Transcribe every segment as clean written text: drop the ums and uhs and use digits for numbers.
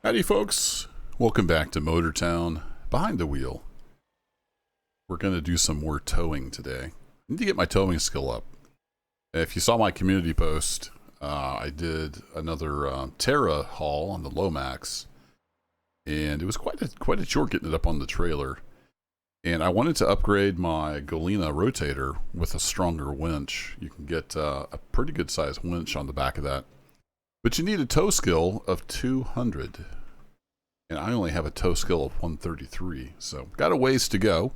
Howdy folks, welcome back to Motor Town, Behind the Wheel. We're going to do some more towing today. I need to get my towing skill up. If you saw my community post, I did another Terra haul on the Lomax, and it was quite a chore getting it up on the trailer. And I wanted to upgrade my Galena rotator with a stronger winch. You can get a pretty good sized winch on the back of that. But you need a tow skill of 200. And I only have a tow skill of 133. So got a ways to go.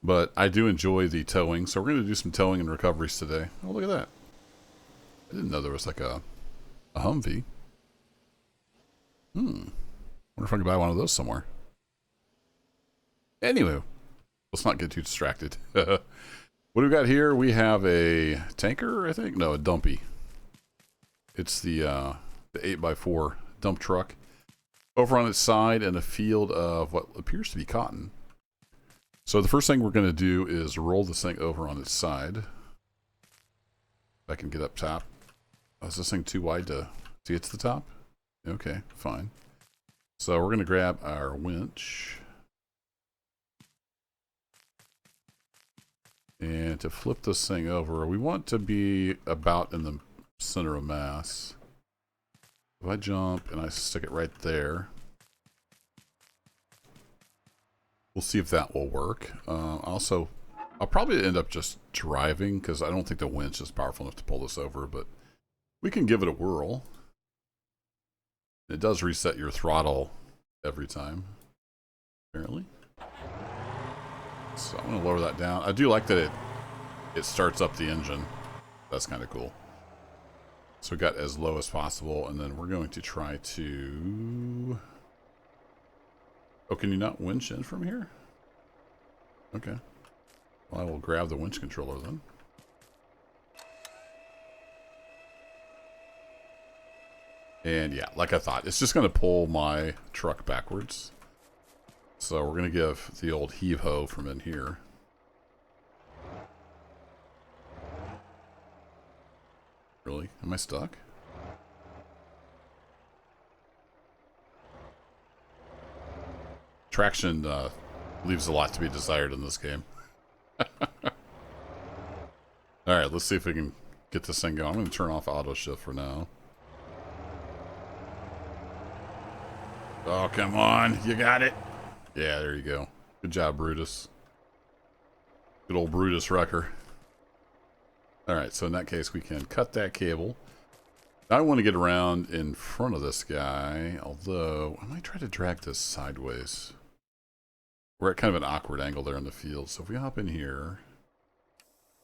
But I do enjoy the towing. So we're going to do some towing and recoveries today. Oh, look at that. I didn't know there was like a Humvee. Wonder if I can buy one of those somewhere. Anyway, let's not get too distracted. What do we got here? We have a tanker, I think? No, a dumpy. It's the 8x4 dump truck. Over on its side in a field of what appears to be cotton. So the first thing we're going to do is roll this thing over on its side. If I can get up top. Oh, is this thing too wide to see it's the top? Okay, fine. So we're going to grab our winch. And to flip this thing over, we want to be about in the center of mass. If I jump and I stick it right there, we'll see if that will work. Also, I'll probably end up just driving because I don't think the winch is powerful enough to pull this over, but we can give it a whirl. It does reset your throttle every time, apparently. So I'm going to lower that down. I do like that it starts up the engine. That's kind of cool. So we got as low as possible, and then we're going to try to... Oh, can you not winch in from here? Okay. Well, I will grab the winch controller then. And yeah, like I thought, it's just going to pull my truck backwards. So we're going to give the old heave-ho from in here. Really? Am I stuck? Traction leaves a lot to be desired in this game. Alright, let's see if we can get this thing going. I'm going to turn off auto shift for now. Oh, come on. You got it. Yeah, there you go. Good job, Brutus. Good old Brutus wrecker. Alright, so in that case, we can cut that cable. Now I want to get around in front of this guy, although I might try to drag this sideways. We're at kind of an awkward angle there in the field, so if we hop in here,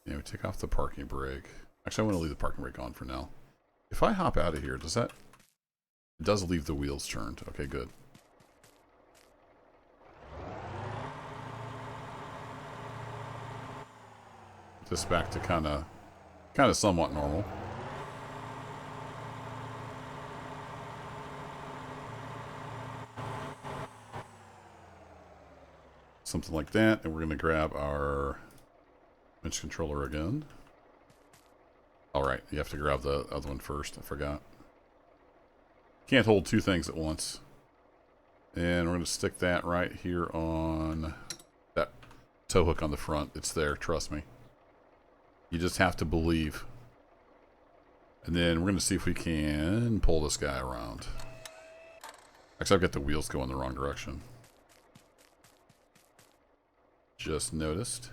we take off the parking brake. Actually, I want to leave the parking brake on for now. If I hop out of here, does that... It does leave the wheels turned. Okay, good. This back to kind of somewhat normal. Something like that, and we're going to grab our winch controller again. Alright, you have to grab the other one first, I forgot. Can't hold two things at once. And we're going to stick that right here on that tow hook on the front. It's there, trust me. You just have to believe. And then we're going to see if we can pull this guy around. Actually, I've got the wheels going the wrong direction. Just noticed.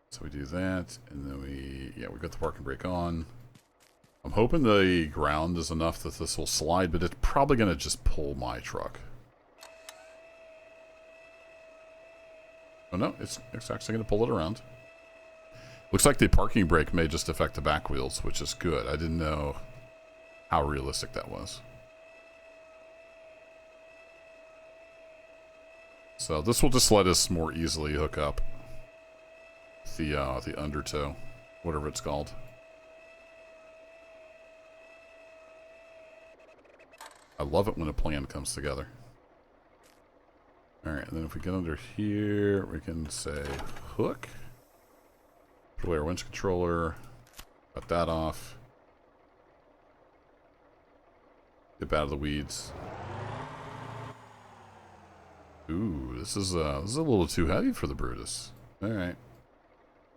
So we do that, and then we got the parking brake on. I'm hoping the ground is enough that this will slide, but it's probably going to just pull my truck. Oh no, it's actually going to pull it around. Looks like the parking brake may just affect the back wheels, which is good. I didn't know how realistic that was. So this will just let us more easily hook up the undertow, whatever it's called. I love it when a plan comes together. Alright, and then if we get under here, we can say hook. Put away our winch controller. Cut that off. Get out of the weeds. Ooh, this is a little too heavy for the Brutus. All right,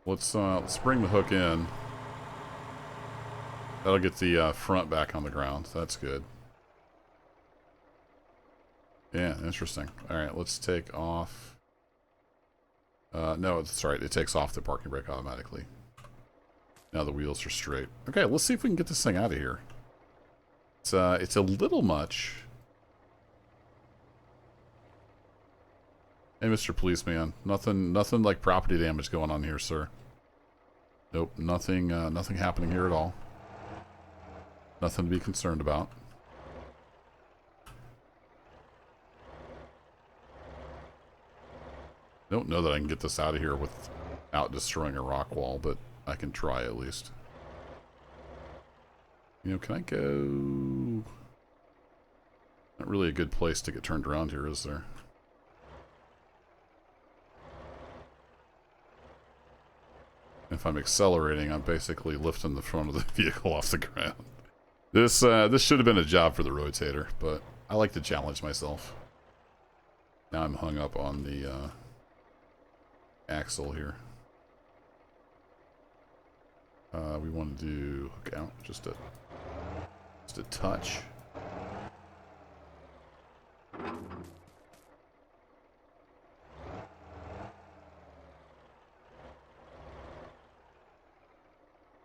let's bring the hook in. That'll get the front back on the ground. That's good. Yeah, interesting. All right, let's take off. No, that's right. It takes off the parking brake automatically. Now the wheels are straight. Okay, let's see if we can get this thing out of here. It's a little much. Hey, Mr. Policeman. Nothing like property damage going on here, sir. Nope, nothing happening here at all. Nothing to be concerned about. Don't know that I can get this out of here without destroying a rock wall, but I can try at least. You know, can I go... Not really a good place to get turned around here, is there? If I'm accelerating, I'm basically lifting the front of the vehicle off the ground. This should have been a job for the rotator, but I like to challenge myself. Now I'm hung up on the axle here. We want to do hook out just a touch.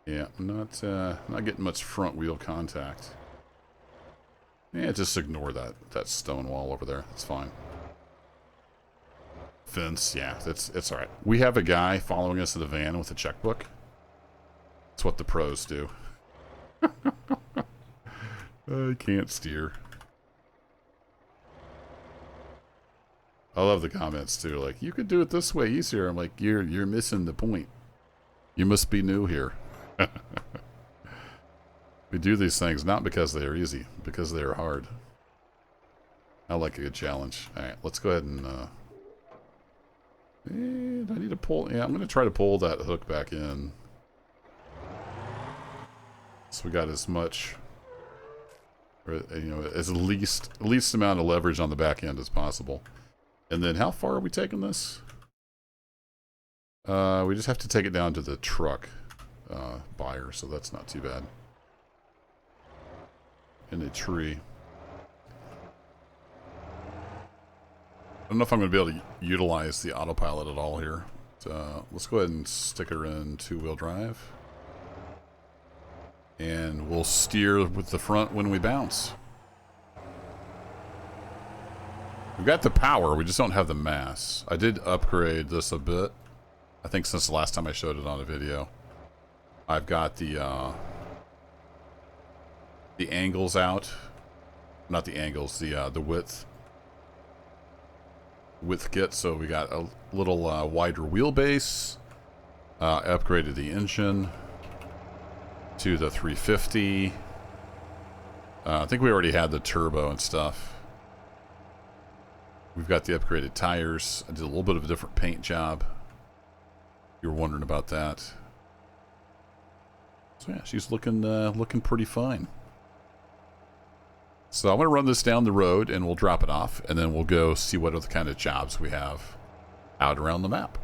Yeah, not getting much front wheel contact. Yeah, just ignore that stone wall over there. That's fine. Fence, yeah, it's all right. We have a guy following us to the van with a checkbook. That's what the pros do. I can't steer. I love the comments too. Like, you could do it this way easier. I'm like, you're missing the point. You must be new here. We do these things not because they are easy, because they are hard. I like a good challenge. All right, let's go ahead and. I need to pull. Yeah, I'm going to try to pull that hook back in. So we got as much, or, you know, as least amount of leverage on the back end as possible. And then how far are we taking this? We just have to take it down to the truck buyer, so that's not too bad. In a tree. I don't know if I'm going to be able to utilize the autopilot at all here. Let's go ahead and stick her in two-wheel drive. And we'll steer with the front when we bounce. We've got the power, we just don't have the mass. I did upgrade this a bit. I think since the last time I showed it on a video. I've got the angles out. Not the angles, the width kit, so we got a little wider wheelbase. Upgraded the engine to the 350. I think we already had the turbo and stuff. We've got the upgraded tires. I did a little bit of a different paint job. You were wondering about that. So yeah, she's looking pretty fine. So I'm going to run this down the road and we'll drop it off, and then we'll go see what other kind of jobs we have out around the map.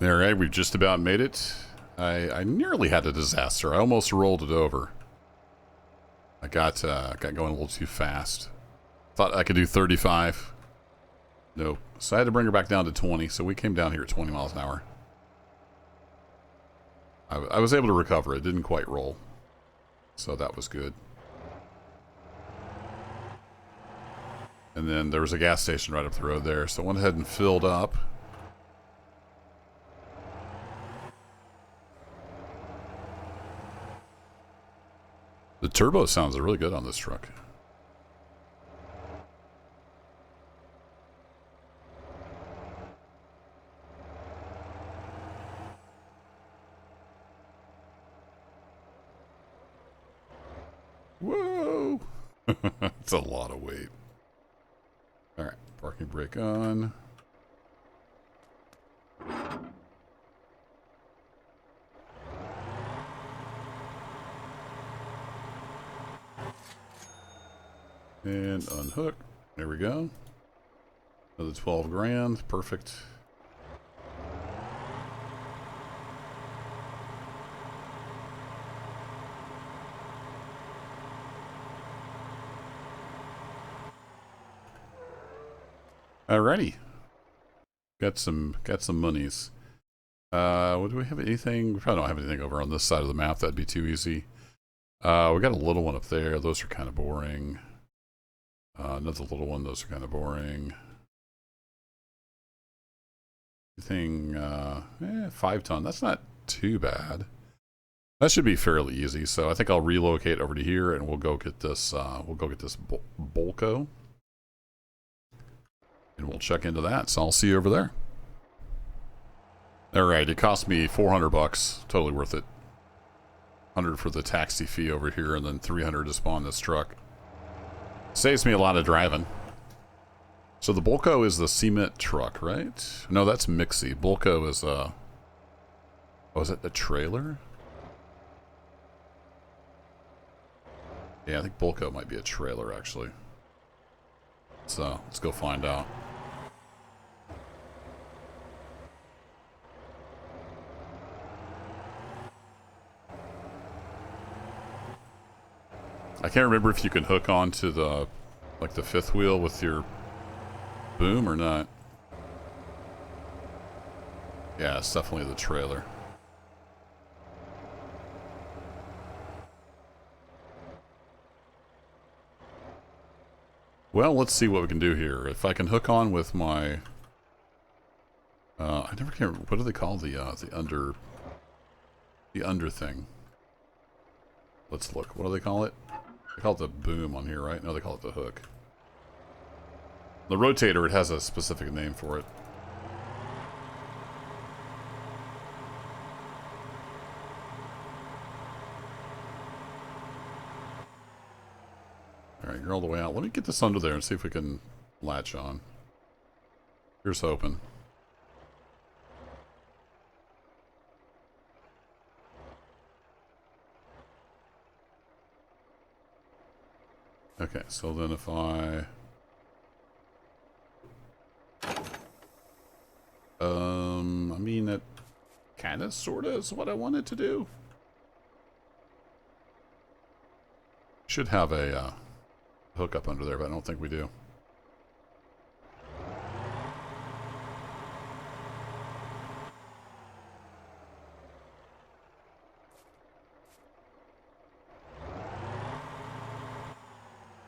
All right, we've just about made it. I nearly had a disaster. I almost rolled it over. I got going a little too fast. Thought I could do 35. Nope. So I had to bring her back down to 20. So we came down here at 20 miles an hour. I was able to recover. It didn't quite roll. So that was good. And then there was a gas station right up the road there. So I went ahead and filled up. The turbo sounds really good on this truck. Whoa! It's a lot of weight. All right, parking brake on. And unhook. There we go. Another 12 grand. Perfect. Alrighty. Got some monies. What do we have? Anything? We probably don't have anything over on this side of the map. That'd be too easy. We got a little one up there. Those are kind of boring. Another little one. Those are kind of boring. Anything? 5 ton. That's not too bad. That should be fairly easy. So I think I'll relocate over to here, and we'll go get this. We'll go get this Bolko, and we'll check into that. So I'll see you over there. All right. It cost me $400. Totally worth it. 100 for the taxi fee over here, and then 300 to spawn this truck. Saves me a lot of driving. So the Bolko is the cement truck, right? No, that's Mixie. Bolko is oh, is it the trailer? Yeah, I think Bolko might be a trailer, actually. So let's go find out. I can't remember if you can hook onto the, like, the 5th wheel with your boom or not. Yeah, it's definitely the trailer. Well, let's see what we can do here. If I can hook on with my, I never can. What do they call the under thing? Let's look. What do they call it? They call it the boom on here, right? No, they call it the hook. The rotator, it has a specific name for it. Alright, you're all the way out. Let me get this under there and see if we can latch on. Here's hoping. Okay, so then if I mean, that kind of, sort of is what I wanted to do. Should have a hook up under there, but I don't think we do.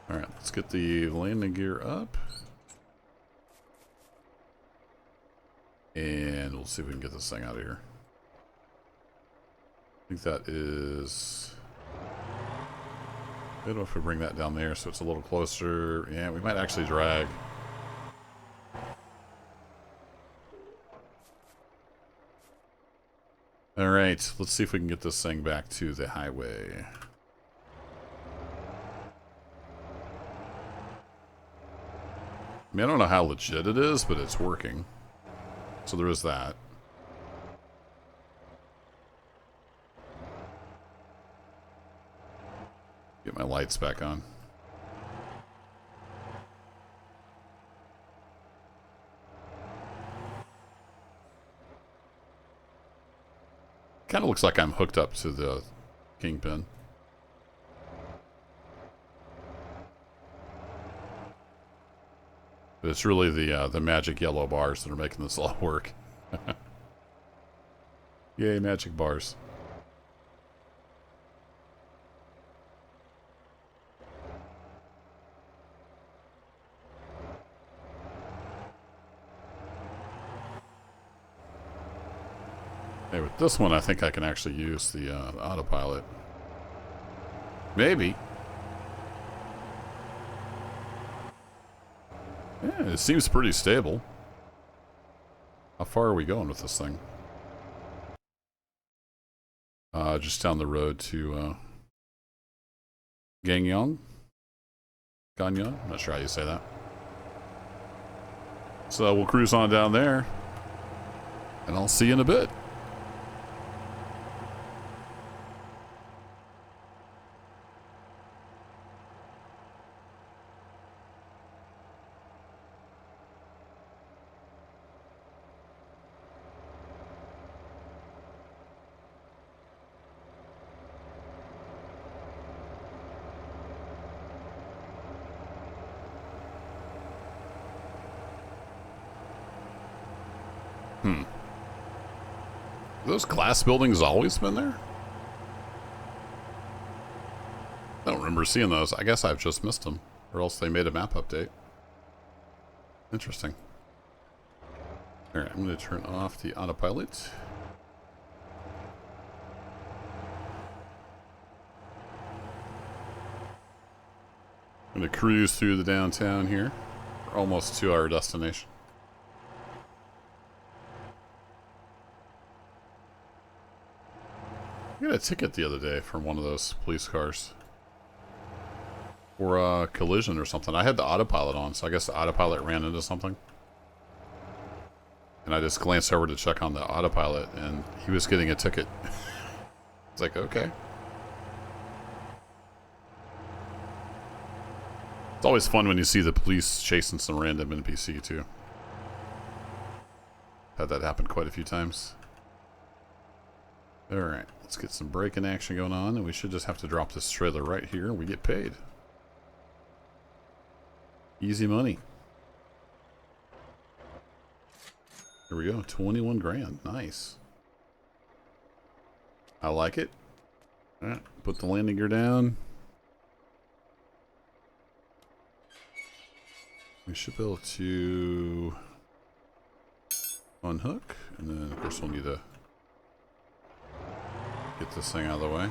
Alright, let's get the landing gear up. And we'll see if we can get this thing out of here. I think that is... I don't know if we bring that down there so it's a little closer. Yeah, we might actually drag. Alright, let's see if we can get this thing back to the highway. I mean, I don't know how legit it is, but it's working. So there is that. Get my lights back on. Kind of looks like I'm hooked up to the kingpin. But it's really the magic yellow bars that are making this all work. Yay, magic bars. Hey, with this one, I think I can actually use the autopilot. Maybe. Yeah, it seems pretty stable. How far are we going with this thing? Just down the road to Gagnon? Gagnon? I'm not sure how you say that. So we'll cruise on down there. And I'll see you in a bit. Those glass buildings always been there? I don't remember seeing those. I guess I've just missed them. Or else they made a map update. Interesting. Alright, I'm going to turn off the autopilot. I'm going to cruise through the downtown here. We're almost to our destination. I got a ticket the other day from one of those police cars. For a collision or something. I had the autopilot on, so I guess the autopilot ran into something. And I just glanced over to check on the autopilot, and he was getting a ticket. It's like, okay. It's always fun when you see the police chasing some random NPC, too. Had that happen quite a few times. Alright, let's get some braking action going on, and we should just have to drop this trailer right here, and we get paid. Easy money. Here we go, 21 grand. Nice. I like it. Alright, put the landing gear down. We should be able to unhook, and then of course we'll need to get this thing out of the way.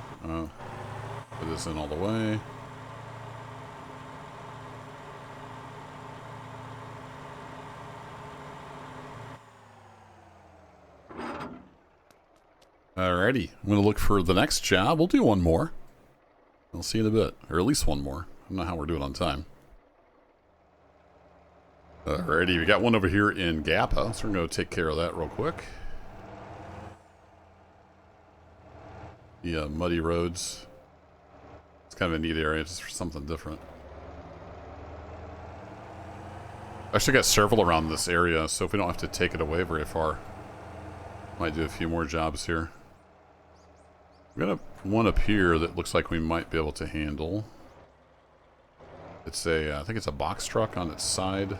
Put this in all the way. Alrighty, I'm going to look for the next job. We'll do one more. I'll see you in a bit. Or at least one more. I don't know how we're doing on time. Alrighty, we got one over here in Gapa, so we're going to take care of that real quick. The muddy roads. It's kind of a neat area, just for something different. I actually got several around this area, so if we don't have to take it away very far, might do a few more jobs here. We got one up here that looks like we might be able to handle. It's a, I think it's a box truck on its side.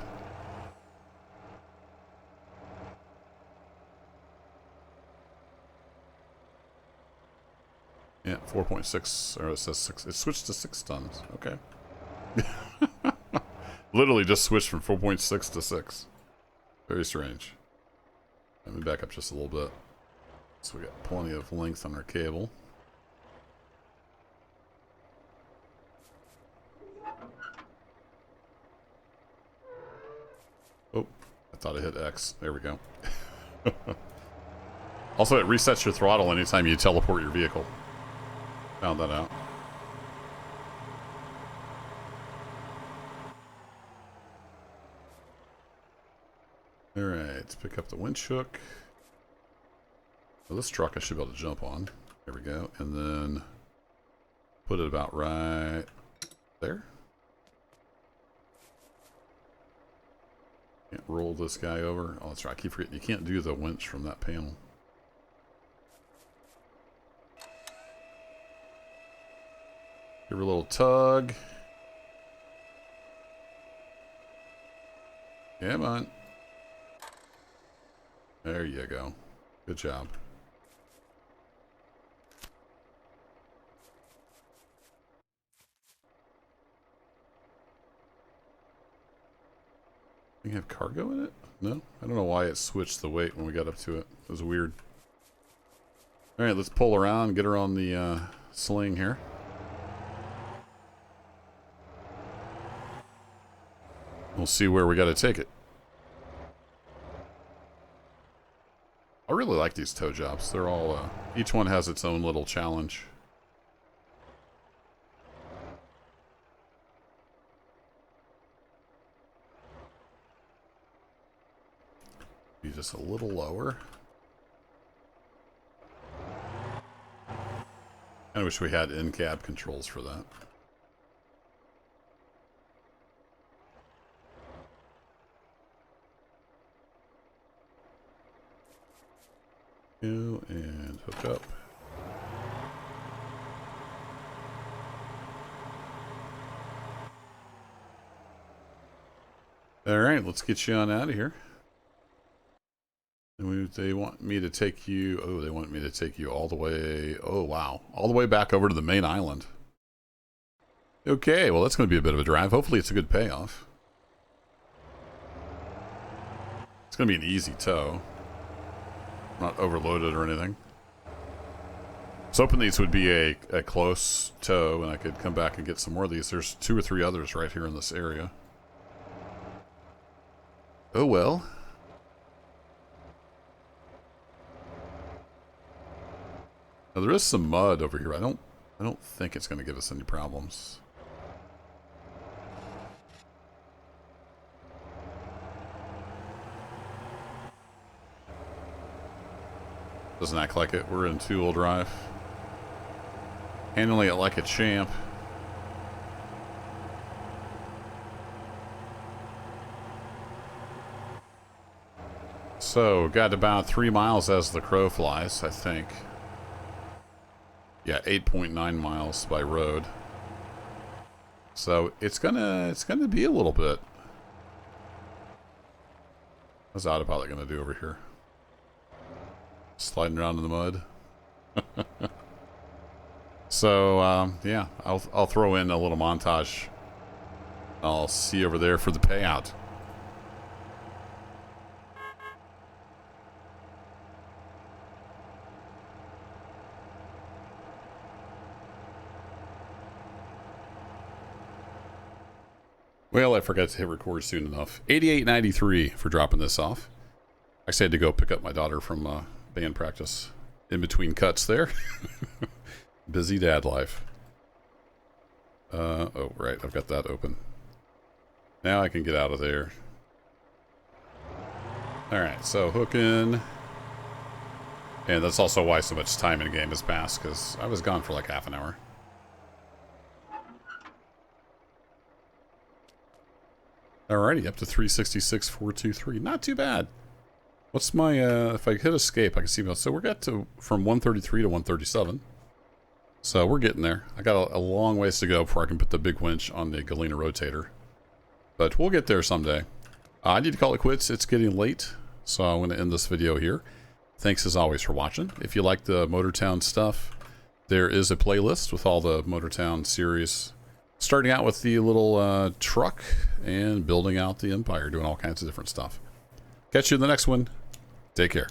Yeah, 4.6, or it says 6. It switched to 6 tons. Okay. Literally just switched from 4.6 to 6. Very strange. Let me back up just a little bit. So we got plenty of length on our cable. Oh, I thought I hit X. There we go. Also, it resets your throttle anytime you teleport your vehicle. Found that out. Alright, let's pick up the winch hook. Well, this truck I should be able to jump on. There we go. And then put it about right there. Can't roll this guy over. Oh, that's right. I keep forgetting you can't do the winch from that panel. Give her a little tug. Come on. There you go. Good job. You have cargo in it? No? I don't know why it switched the weight when we got up to it. It was weird. Alright, let's pull around, get her on the sling here. We'll see where we got to take it. I really like these tow jobs. They're all, each one has its own little challenge. Be just a little lower. I wish we had in-cab controls for that. And hook up. All right, let's get you on out of here. And we they want me to take you... Oh, they want me to take you all the way... Oh, wow. All the way back over to the main island. Okay, well, that's going to be a bit of a drive. Hopefully it's a good payoff. It's going to be an easy tow. Not overloaded or anything. I was hoping these would be a close tow, and I could come back and get some more of these. There's 2 or 3 others right here in this area. Oh, well. Now, there is some mud over here. I don't think it's going to give us any problems. Doesn't act like it. We're in 2-wheel drive. Handling it like a champ. So, got about 3 miles as the crow flies, I think. Yeah, 8.9 miles by road. So, it's gonna be a little bit. What's autopilot gonna do over here? Sliding around in the mud. So, yeah, I'll throw in a little montage. I'll see you over there for the payout. Well, I forgot to hit record soon enough. 88.93 for dropping this off. I said to go pick up my daughter from band practice in between cuts there. Busy dad life. Oh, right. I've got that open. Now I can get out of there. Alright, so hooking. And that's also why so much time in the game has passed, because I was gone for like half an hour. Alrighty, up to 366,423. Not too bad. What's my, if I hit escape, I can see, so we're got to, from 133 to 137. So we're getting there. I got a long ways to go before I can put the big winch on the Galena rotator. But we'll get there someday. I need to call it quits. It's getting late, so I'm going to end this video here. Thanks as always for watching. If you like the Motortown stuff, there is a playlist with all the Motortown series. Starting out with the little truck and building out the Empire, doing all kinds of different stuff. Catch you in the next one. Take care.